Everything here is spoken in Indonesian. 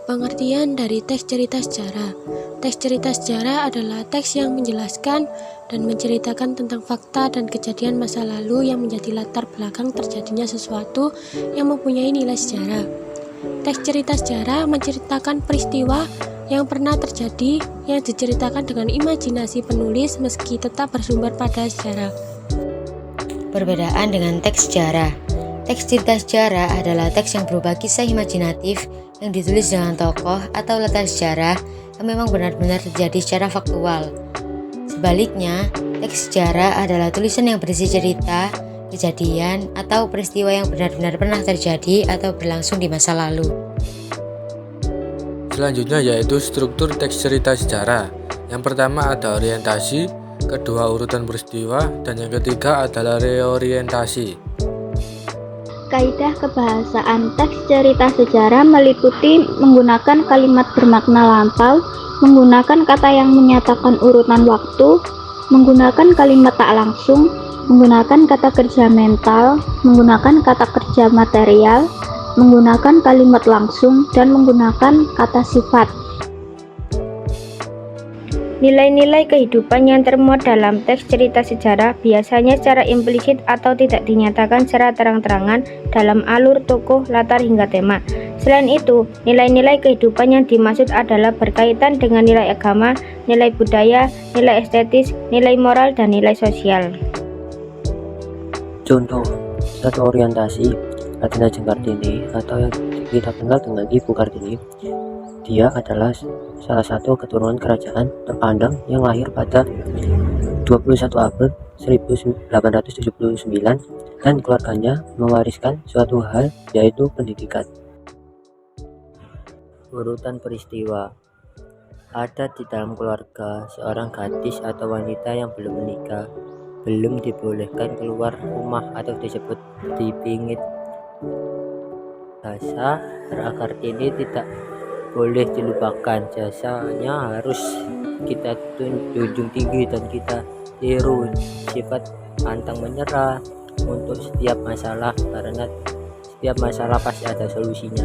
Pengertian dari teks cerita sejarah. Teks cerita sejarah adalah teks yang menjelaskan dan menceritakan tentang fakta dan kejadian masa lalu yang menjadi latar belakang terjadinya sesuatu yang mempunyai nilai sejarah. Teks cerita sejarah menceritakan peristiwa yang pernah terjadi yang diceritakan dengan imajinasi penulis meski tetap bersumber pada sejarah. Perbedaan dengan teks sejarah. Teks cerita sejarah adalah teks yang berupa kisah imajinatif yang ditulis dengan tokoh atau latar sejarah yang memang benar-benar terjadi secara faktual. Sebaliknya, teks sejarah adalah tulisan yang berisi cerita, kejadian, atau peristiwa yang benar-benar pernah terjadi atau berlangsung di masa lalu. Selanjutnya yaitu struktur teks cerita sejarah. Yang pertama ada orientasi, kedua urutan peristiwa, dan yang ketiga adalah reorientasi. Kaidah kebahasaan teks cerita sejarah meliputi menggunakan kalimat bermakna lampau, menggunakan kata yang menyatakan urutan waktu, menggunakan kalimat tak langsung, menggunakan kata kerja mental, menggunakan kata kerja material, menggunakan kalimat langsung, dan menggunakan kata sifat. Nilai-nilai kehidupan yang termuat dalam teks cerita sejarah biasanya secara implisit atau tidak dinyatakan secara terang-terangan dalam alur tokoh, latar, hingga tema. Selain itu, nilai-nilai kehidupan yang dimaksud adalah berkaitan dengan nilai agama, nilai budaya, nilai estetis, nilai moral, dan nilai sosial. Contoh, satu orientasi Athena Jeng Kartini atau yang kita kenal dengan Ibu Kartini. Dia adalah salah satu keturunan kerajaan terpandang yang lahir pada 21 April 1879 dan keluarganya mewariskan suatu hal yaitu pendidikan. Urutan peristiwa. Ada di dalam keluarga seorang gadis atau wanita yang belum menikah, belum dibolehkan keluar rumah atau disebut dipingit. Jasa Kartini tidak boleh dilupakan, jasanya harus kita junjung tinggi dan kita tiru. Sifat pantang menyerah untuk setiap masalah, karena setiap masalah pasti ada solusinya.